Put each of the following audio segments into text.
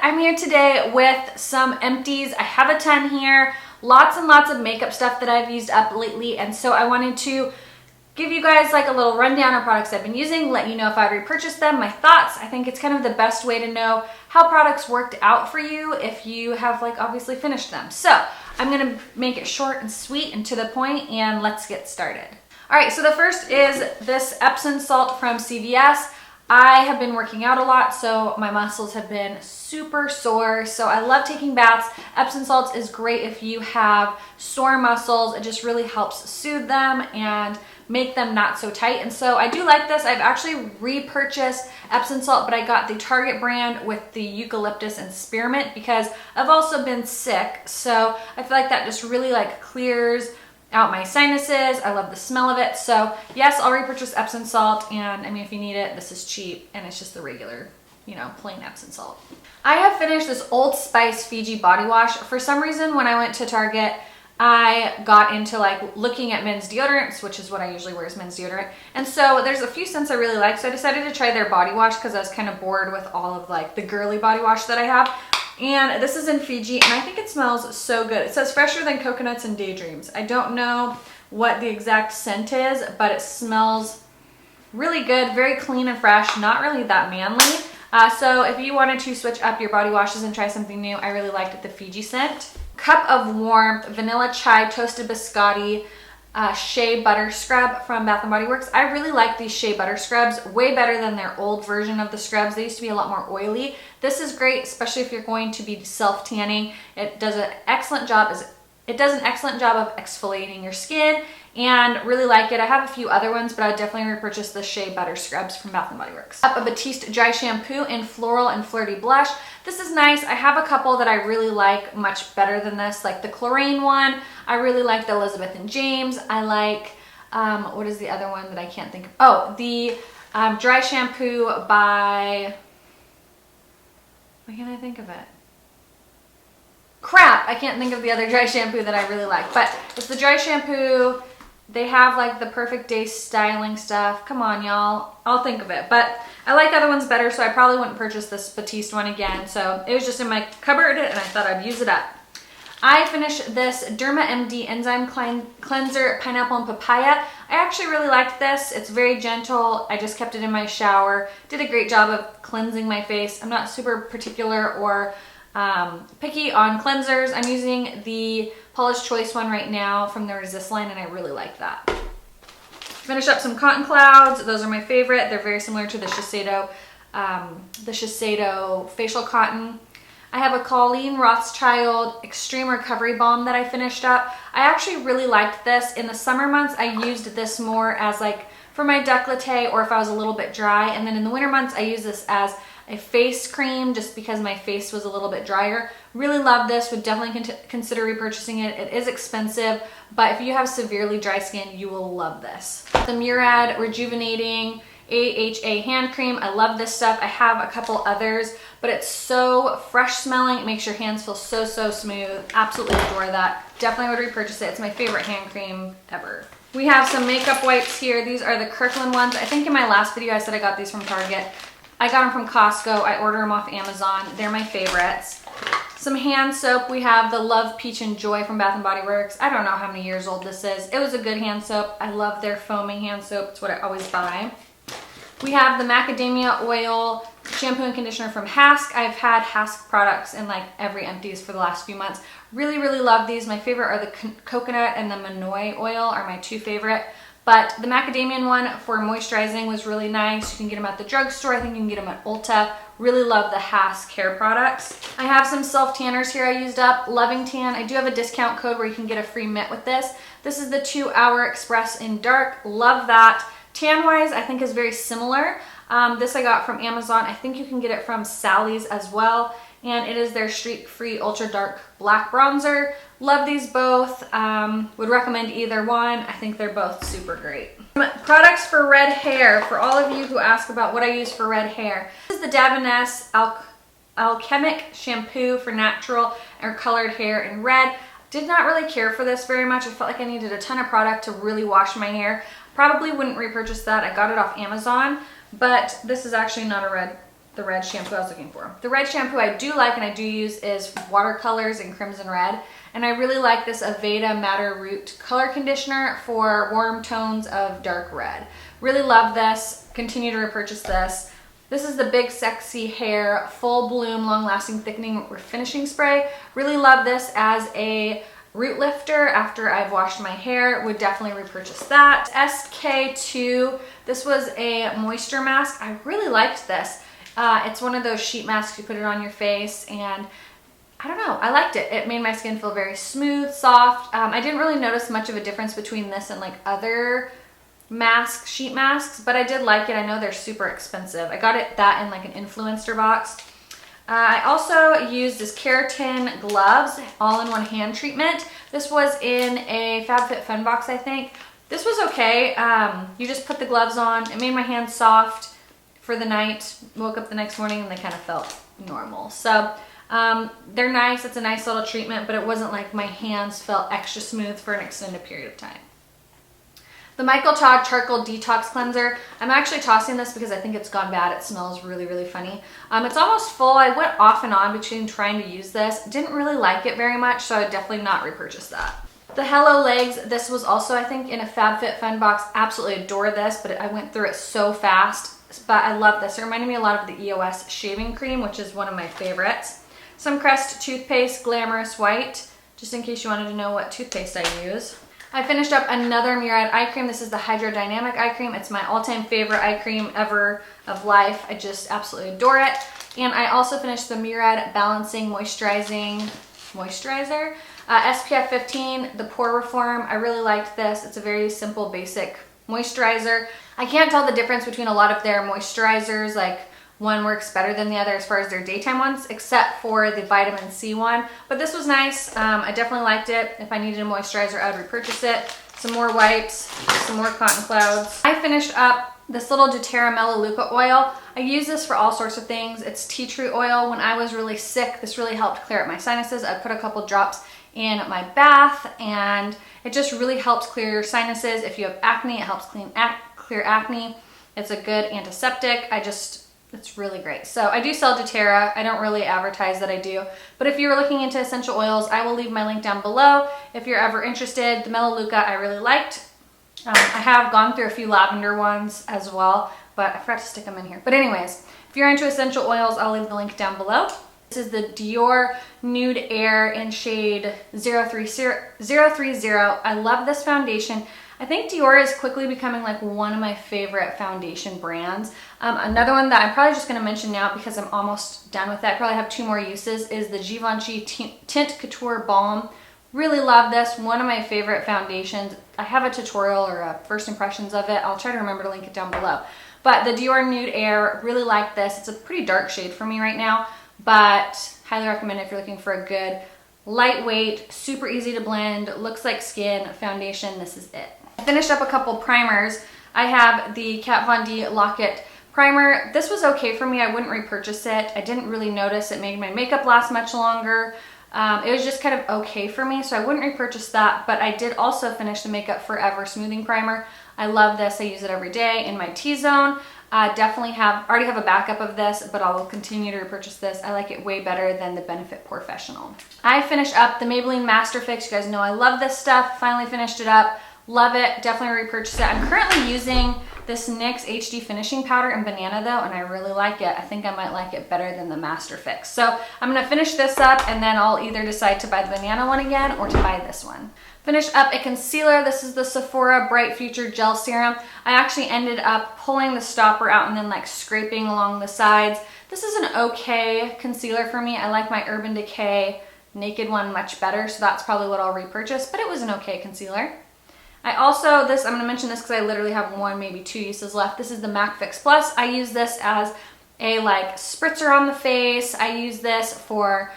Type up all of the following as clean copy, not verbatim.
I'm here today with some empties. I have a ton here, lots and lots of makeup stuff that I've used up lately, and so I wanted to give you guys like a little rundown of products I've been using, let you know if I'd repurchase them, my thoughts. I think it's kind of the best way to know how products worked out for you if you have like obviously finished them. So I'm gonna make it short and sweet and to the point, and let's get started. All right, so the first is this Epsom Salt from CVS. I have been working out a lot, so my muscles have been super sore. So I love taking baths. Epsom Salts is great if you have sore muscles. It just really helps soothe them and make them not so tight. And so I do like this. I've actually repurchased Epsom Salt, but I got the Target brand with the eucalyptus and spearmint because I've also been sick. So I feel like that just really like clears out my sinuses. I love the smell of it. So yes, I'll repurchase Epsom Salt, and I mean, if you need it, this is cheap and it's just the regular, you know, plain Epsom Salt. I have finished this Old Spice Fiji body wash. For some reason, when I went to Target, I got into like looking at men's deodorants, which is what I usually wear is men's deodorant. And so there's a few scents I really like. So I decided to try their body wash because I was kind of bored with all of like the girly body wash that I have. And this is in Fiji, and I think it smells so good. It says fresher than coconuts and daydreams. I don't know what the exact scent is, but it smells really good, very clean and fresh, not really that manly. So if you wanted to switch up your body washes and try something new, I really liked the Fiji scent. Cup of Warmth Vanilla Chai Toasted Biscotti Shea Butter Scrub from Bath & Body Works. I really like these Shea Butter Scrubs, way better than their old version of the scrubs. They used to be a lot more oily. This is great, especially if you're going to be self-tanning. It does an excellent job of exfoliating your skin, and really like it. I have a few other ones, but I would definitely repurchase the Shea Butter Scrubs from Bath & Body Works. Up a Batiste Dry Shampoo in Floral and Flirty Blush. This is nice. I have a couple that I really like much better than this, like the Chlorine one. I really like the Elizabeth and James. I like, what is the other one that I can't think of? Oh, the Dry Shampoo by, why can't I think of it? Crap, I can't think of the other dry shampoo that I really like, but it's the dry shampoo. They have like the Perfect Day styling stuff. Come on, y'all. I'll think of it, but I like other ones better, so I probably wouldn't purchase this Batiste one again. So it was just in my cupboard, and I thought I'd use it up. I finished this Derma MD Enzyme Cleanser Pineapple and Papaya. I actually really liked this. It's very gentle. I just kept it in my shower. Did a great job of cleansing my face. I'm not super particular or picky on cleansers. I'm using the Paula's Choice one right now from the Resist line, and I really like that. Finish up some Cotton Clouds. Those are my favorite. They're very similar to the Shiseido facial cotton. I have a Colleen Rothschild Extreme Recovery Balm that I finished up. I actually really liked this. In the summer months, I used this more as like for my décolleté or if I was a little bit dry, and then in the winter months, I use this as a face cream just because my face was a little bit drier. Really love this, would definitely consider repurchasing it. It is expensive, but if you have severely dry skin, you will love this. The Murad Rejuvenating AHA Hand Cream. I love this stuff. I have a couple others, but it's so fresh smelling. It makes your hands feel so smooth. Absolutely adore that. Definitely would repurchase it. It's my favorite hand cream ever. We have some makeup wipes here. These are the Kirkland ones. I think in my last video I said I got these from Target. I got them from Costco. I order them off Amazon. They're my favorites. Some hand soap. We have the Love Peach and Joy from Bath & Body Works. I don't know how many years old this is. It was a good hand soap. I love their foaming hand soap. It's what I always buy. We have the Macadamia Oil Shampoo and Conditioner from Hask. I've had Hask products in like every Empties for the last few months. Really love these. My favorite are the coconut and the Manoi oil are my two favorite. But the macadamia one for moisturizing was really nice. You can get them at the drugstore. I think you can get them at Ulta. Really love the Hask hair products. I have some self-tanners here I used up. Loving Tan. I do have a discount code where you can get a free mitt with this. This is the 2 Hour Express in Dark. Love that. Tan-wise, I think is very similar. This I got from Amazon. I think you can get it from Sally's as well. And it is their Streak Free Ultra Dark Black Bronzer. Love these both. Would recommend either one. I think they're both super great. Products for red hair. For all of you who ask about what I use for red hair. This is the Davines Alchemic Shampoo for natural or colored hair in red. Did not really care for this very much. I felt like I needed a ton of product to really wash my hair. Probably wouldn't repurchase that. I got it off Amazon, but this is actually not a red the red shampoo I was looking for. The red shampoo I do like and I do use is Watercolors in Crimson Red. And I really like this Aveda Madder Root Color Conditioner for warm tones of dark red. Really love this. Continue to repurchase this. This is the Big Sexy Hair Full Bloom Long Lasting Thickening Refinishing Spray. Really love this as a root lifter after I've washed my hair. Would definitely repurchase that. SK2. This was a moisture mask. I really liked this. It's one of those sheet masks, you put it on your face, and I don't know, I liked it. It made my skin feel very smooth, soft. I didn't really notice much of a difference between this and like other sheet masks, but I did like it. I know they're super expensive. I got that in like an influencer box. I also used this keratin gloves, all-in-one hand treatment. This was in a FabFitFun box, I think. This was okay. You just put the gloves on. It made my hands soft for the night. Woke up the next morning and they kind of felt normal. So they're nice. It's a nice little treatment, but it wasn't like my hands felt extra smooth for an extended period of time. The Michael Todd Charcoal Detox Cleanser. I'm actually tossing this because I think it's gone bad. It smells really, really funny. It's almost full. I went off and on between trying to use this. Didn't really like it very much, so I would definitely not repurchase that. The Hello Legs. This was also, I think, in a FabFitFun box. Absolutely adore this, but I went through it so fast. But I love this. It reminded me a lot of the EOS shaving cream, which is one of my favorites. Some Crest toothpaste, Glamorous White, just in case you wanted to know what toothpaste I use. I finished up another Murad eye cream. This is the Hydrodynamic eye cream. It's my all-time favorite eye cream ever of life. I just absolutely adore it. And I also finished the Murad Balancing Moisturizer, SPF 15, the Pore Reform. I really liked this. It's a very simple, basic moisturizer. I can't tell the difference between a lot of their moisturizers, like one works better than the other as far as their daytime ones, except for the vitamin C one. But this was nice. I definitely liked it. If I needed a moisturizer, I would repurchase it. Some more wipes, some more cotton clouds. I finished up this little doTERRA Melaleuca oil. I use this for all sorts of things. It's tea tree oil. When I was really sick, this really helped clear up my sinuses. I put a couple drops in my bath and it just really helps clear your sinuses. If you have acne, it helps clear acne. It's a good antiseptic. It's really great. So I do sell doTERRA. I don't really advertise that I do, but if you're looking into essential oils, I will leave my link down below. If you're ever interested, the Melaleuca I really liked. I have gone through a few lavender ones as well, but I forgot to stick them in here. But anyways, if you're into essential oils, I'll leave the link down below. This is the Dior Nude Air in shade 030. I love this foundation. I think Dior is quickly becoming like one of my favorite foundation brands. Another one that I'm probably just going to mention now because I'm almost done with that, I probably have 2 more uses, is the Givenchy Tint Couture Balm. Really love this. One of my favorite foundations. I have a tutorial or a first impressions of it. I'll try to remember to link it down below. But the Dior Nude Air, really like this. It's a pretty dark shade for me right now, but highly recommend it if you're looking for a good, lightweight, super easy to blend, looks like skin foundation. This is it. I finished up a couple primers. I have the Kat Von D Lock-It primer. This was okay for me. I wouldn't repurchase it. I didn't really notice it made my makeup last much longer. It was just kind of okay for me, so I wouldn't repurchase that, but I did also finish the Makeup Forever Smoothing Primer. I love this. I use it every day in my T-zone. Definitely already have a backup of this, but I will continue to repurchase this. I like it way better than the Benefit Professional. I finished up the Maybelline Master Fix. You guys know I love this stuff. Finally finished it up. Love it. Definitely repurchase it. I'm currently using this NYX HD Finishing Powder in Banana though, and I really like it. I think I might like it better than the Master Fix. So I'm going to finish this up and then I'll either decide to buy the Banana one again or to buy this one. Finish up a concealer. This is the Sephora Bright Future Gel Serum. I actually ended up pulling the stopper out and then like scraping along the sides. This is an okay concealer for me. I like my Urban Decay Naked one much better, so that's probably what I'll repurchase, but it was an okay concealer. I'm going to mention this because I literally have 1, maybe 2 uses left. This is the MAC Fix Plus. I use this as a like spritzer on the face. I use this for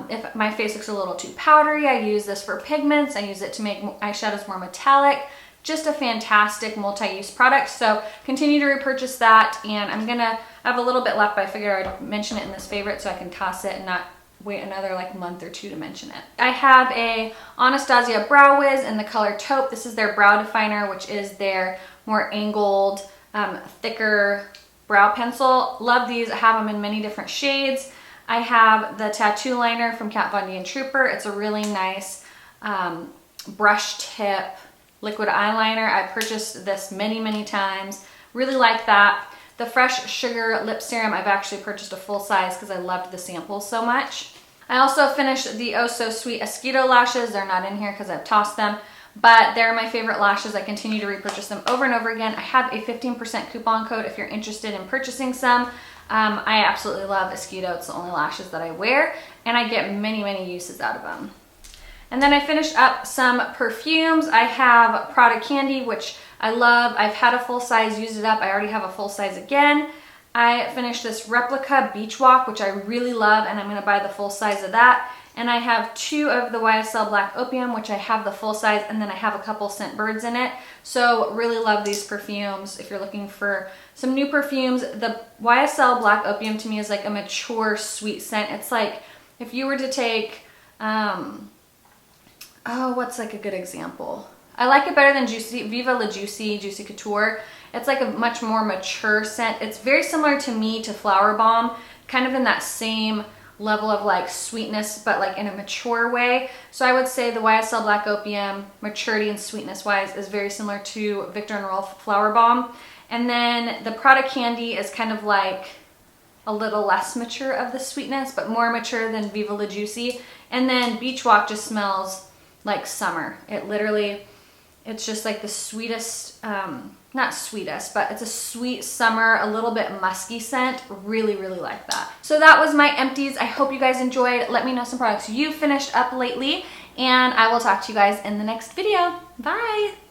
if my face looks a little too powdery. I use this for pigments. I use it to make eyeshadows more metallic. Just a fantastic multi-use product. So continue to repurchase that, and I have a little bit left, but I figured I'd mention it in this favorite so I can toss it and not wait another like month or 2 to mention it. I have a Anastasia Brow Wiz in the color Taupe. This is their brow definer, which is their more angled, thicker brow pencil. Love these. I have them in many different shades. I have the tattoo liner from Kat Von D and Trooper. It's a really nice brush tip liquid eyeliner. I purchased this many, many times. Really like that. The Fresh Sugar Lip Serum, I've actually purchased a full size because I loved the samples so much. I also finished the Oh So Sweet Esquito lashes. They're not in here because I've tossed them, but they're my favorite lashes. I continue to repurchase them over and over again. I have a 15% coupon code if you're interested in purchasing some. I absolutely love Esquito. It's the only lashes that I wear, and I get many, many uses out of them. And then I finished up some perfumes. I have Prada Candy, which I love. I've had a full size, used it up. I already have a full size again. I finished this replica Beach Walk, which I really love, and I'm gonna buy the full size of that. And I have 2 of the YSL Black Opium, which I have the full size, and then I have a couple Scent Birds in it. So really love these perfumes. If you're looking for some new perfumes, the YSL Black Opium to me is like a mature, sweet scent. It's like if you were to take, what's like a good example? I like it better than Juicy, Viva La Juicy, Juicy Couture. It's like a much more mature scent. It's very similar to me to Flower Bomb, kind of in that same level of like sweetness, but like in a mature way. So I would say the YSL Black Opium, maturity and sweetness wise, is very similar to Viktor and Rolf Flower Bomb. And then the Prada Candy is kind of like a little less mature of the sweetness, but more mature than Viva La Juicy. And then Beach Walk just smells like summer. It literally, it's just like the sweetest, not sweetest, but it's a sweet summer, a little bit musky scent. Really, really like that. So that was my empties. I hope you guys enjoyed. Let me know some products you finished up lately, and I will talk to you guys in the next video. Bye.